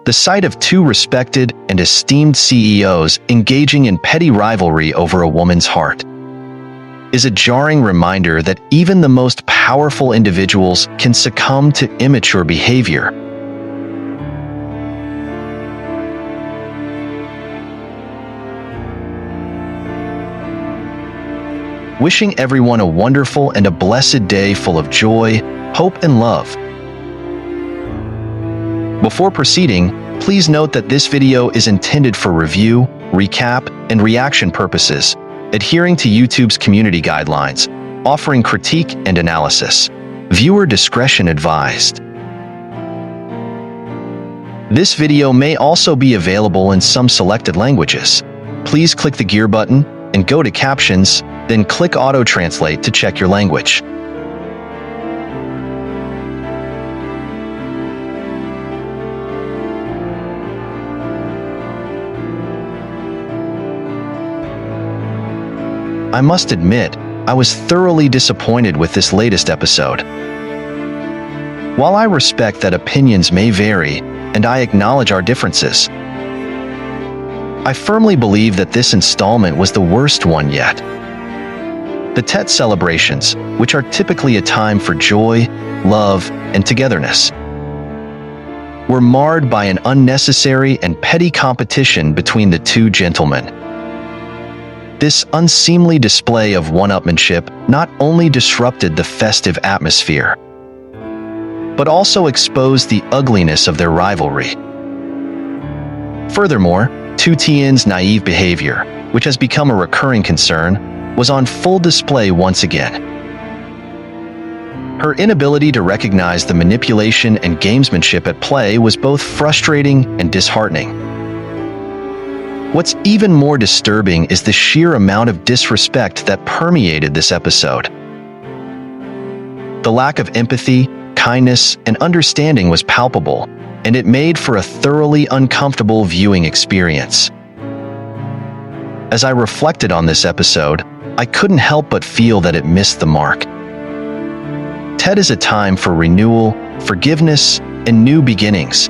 The sight of two respected and esteemed CEOs engaging in petty rivalry over a woman's heart is a jarring reminder that even the most powerful individuals can succumb to immature behavior. Wishing everyone a wonderful and a blessed day full of joy, hope, and love. Before proceeding, please note that this video is intended for review, recap, and reaction purposes, adhering to YouTube's community guidelines, offering critique and analysis. Viewer discretion advised. This video may also be available in some selected languages. Please click the gear button and go to captions, then click auto translate to check your language. I must admit, I was thoroughly disappointed with this latest episode. While I respect that opinions may vary, and I acknowledge our differences, I firmly believe that this installment was the worst one yet. The Tet celebrations, which are typically a time for joy, love, and togetherness, were marred by an unnecessary and petty competition between the two gentlemen. This unseemly display of one-upmanship not only disrupted the festive atmosphere, but also exposed the ugliness of their rivalry. Furthermore, Tu Tien's naive behavior, which has become a recurring concern, was on full display once again. Her inability to recognize the manipulation and gamesmanship at play was both frustrating and disheartening. What's even more disturbing is the sheer amount of disrespect that permeated this episode. The lack of empathy, kindness, and understanding was palpable, and it made for a thoroughly uncomfortable viewing experience. As I reflected on this episode, I couldn't help but feel that it missed the mark. Tet is a time for renewal, forgiveness, and new beginnings.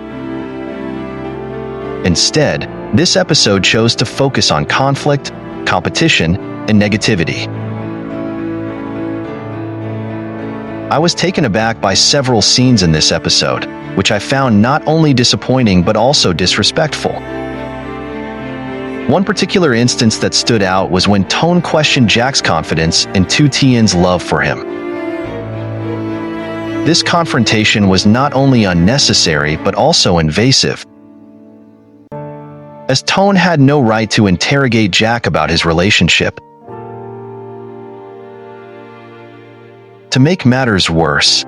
Instead, this episode chose to focus on conflict, competition, and negativity. I was taken aback by several scenes in this episode, which I found not only disappointing but also disrespectful. One particular instance that stood out was when Toan questioned Jack's confidence in Tu Tien's love for him. This confrontation was not only unnecessary but also invasive, as Toan had no right to interrogate Jack about his relationship. To make matters worse,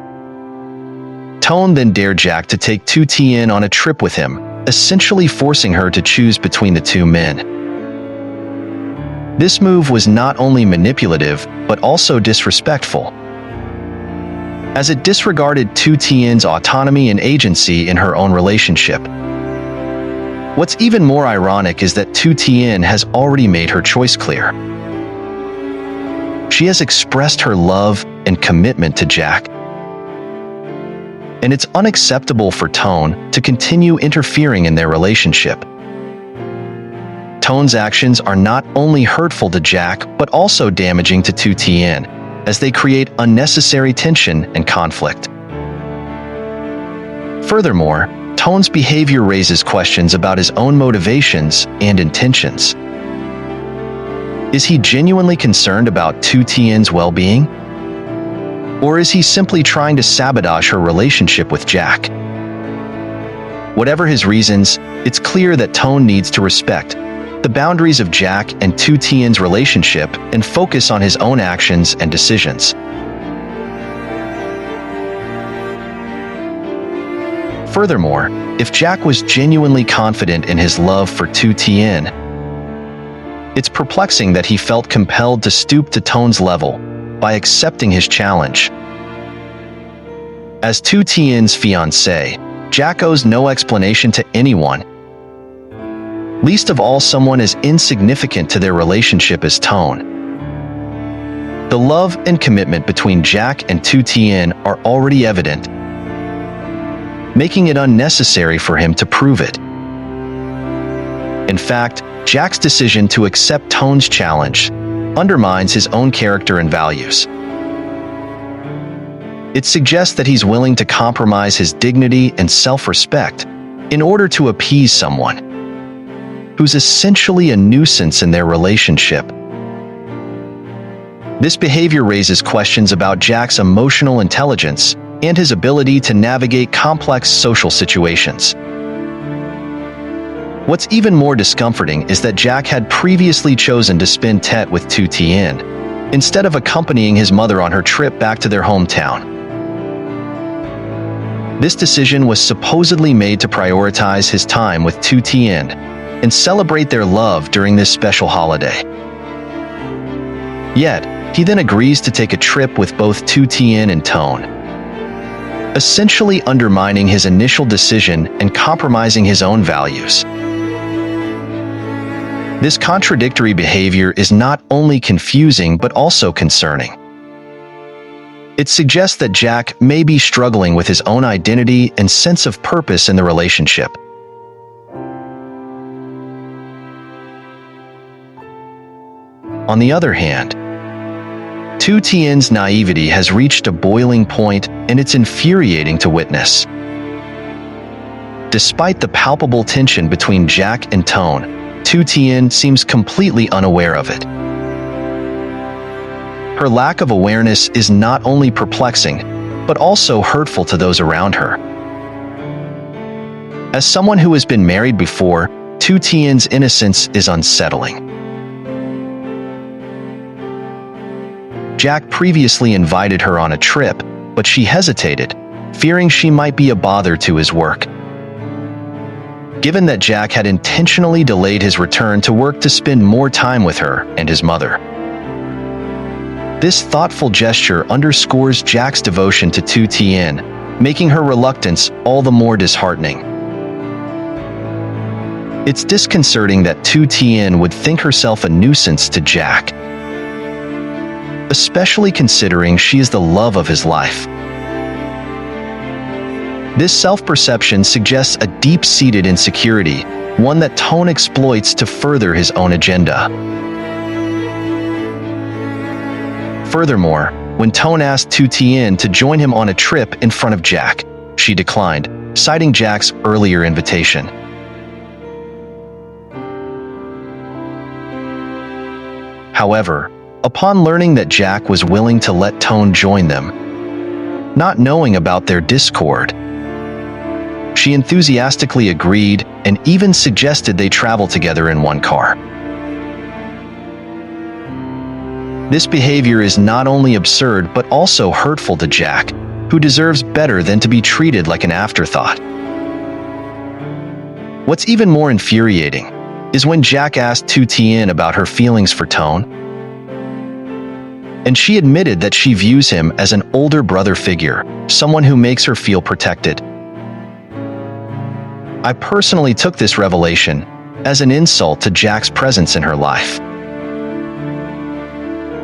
Toan then dared Jack to take Tu Tien on a trip with him, essentially forcing her to choose between the two men. This move was not only manipulative, but also disrespectful, as it disregarded Tu Tien's autonomy and agency in her own relationship. What's even more ironic is that Tu Tien has already made her choice clear. She has expressed her love and commitment to Jack, and it's unacceptable for Toan to continue interfering in their relationship. Toan's actions are not only hurtful to Jack, but also damaging to Tu Tien, as they create unnecessary tension and conflict. Furthermore, Toan's behavior raises questions about his own motivations and intentions. Is he genuinely concerned about Tu Tien's well-being? Or is he simply trying to sabotage her relationship with Jack? Whatever his reasons, it's clear that Toan needs to respect the boundaries of Jack and Tu Tien's relationship and focus on his own actions and decisions. Furthermore, if Jack was genuinely confident in his love for Tu Tien, it's perplexing that he felt compelled to stoop to Toan's level by accepting his challenge. As Tu Tien's fiancé, Jack owes no explanation to anyone, least of all someone as insignificant to their relationship as Toan. The love and commitment between Jack and Tu Tien are already evident, making it unnecessary for him to prove it. In fact, Jack's decision to accept Toan's challenge undermines his own character and values. It suggests that he's willing to compromise his dignity and self-respect in order to appease someone who's essentially a nuisance in their relationship. This behavior raises questions about Jack's emotional intelligence and his ability to navigate complex social situations. What's even more discomforting is that Jack had previously chosen to spend Tet with Tu Tien, instead of accompanying his mother on her trip back to their hometown. This decision was supposedly made to prioritize his time with Tu Tien and celebrate their love during this special holiday. Yet, he then agrees to take a trip with both Tu Tien and Toan, essentially undermining his initial decision and compromising his own values. This contradictory behavior is not only confusing but also concerning. It suggests that Jack may be struggling with his own identity and sense of purpose in the relationship. On the other hand, Tu Tien's naivety has reached a boiling point, and it's infuriating to witness. Despite the palpable tension between Jack and Toan, Tu Tien seems completely unaware of it. Her lack of awareness is not only perplexing, but also hurtful to those around her. As someone who has been married before, Tu Tien's innocence is unsettling. Jack previously invited her on a trip, but she hesitated, fearing she might be a bother to his work. Given that Jack had intentionally delayed his return to work to spend more time with her and his mother. This thoughtful gesture underscores Jack's devotion to Tu Tien, making her reluctance all the more disheartening. It's disconcerting that Tu Tien would think herself a nuisance to Jack, especially considering she is the love of his life. This self-perception suggests a deep-seated insecurity, one that Toan exploits to further his own agenda. Furthermore, when Toan asked Tu Tien to join him on a trip in front of Jack, she declined, citing Jack's earlier invitation. However, upon learning that Jack was willing to let Toan join them, not knowing about their discord, she enthusiastically agreed and even suggested they travel together in one car. This behavior is not only absurd but also hurtful to Jack, who deserves better than to be treated like an afterthought. What's even more infuriating is when Jack asked Tu Tien about her feelings for Toan, and she admitted that she views him as an older brother figure, someone who makes her feel protected. I personally took this revelation as an insult to Jack's presence in her life.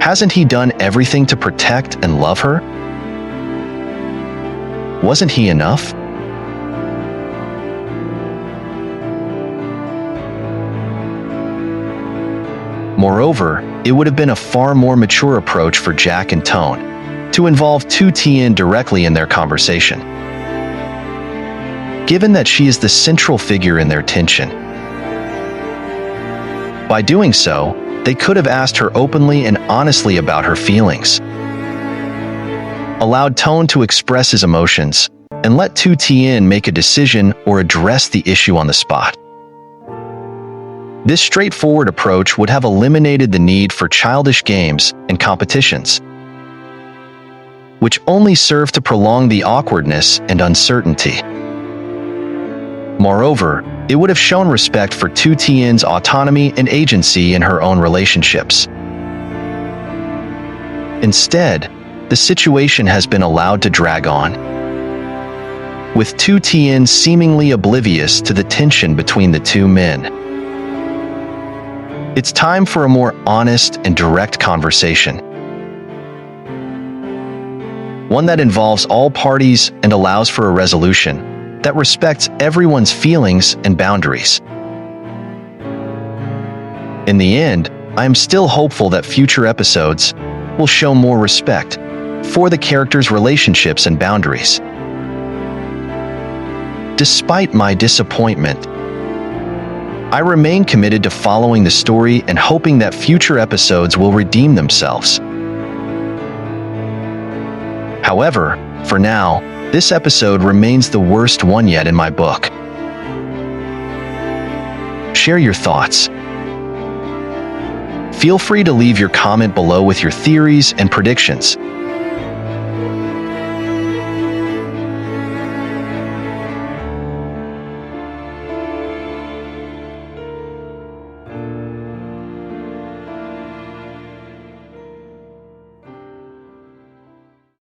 Hasn't he done everything to protect and love her? Wasn't he enough? Moreover, it would have been a far more mature approach for Jack and Toan to involve Tu Tien directly in their conversation, given that she is the central figure in their tension. By doing so, they could have asked her openly and honestly about her feelings, allowed Toan to express his emotions, and let Tu Tien make a decision or address the issue on the spot. This straightforward approach would have eliminated the need for childish games and competitions, which only serve to prolong the awkwardness and uncertainty. Moreover, it would have shown respect for Tu Tien's autonomy and agency in her own relationships. Instead, the situation has been allowed to drag on, with Tu Tien seemingly oblivious to the tension between the two men. It's time for a more honest and direct conversation, one that involves all parties and allows for a resolution, that respects everyone's feelings and boundaries. In the end, I am still hopeful that future episodes will show more respect for the characters' relationships and boundaries. Despite my disappointment, I remain committed to following the story and hoping that future episodes will redeem themselves. However, for now, this episode remains the worst one yet in my book. Share your thoughts. Feel free to leave your comment below with your theories and predictions.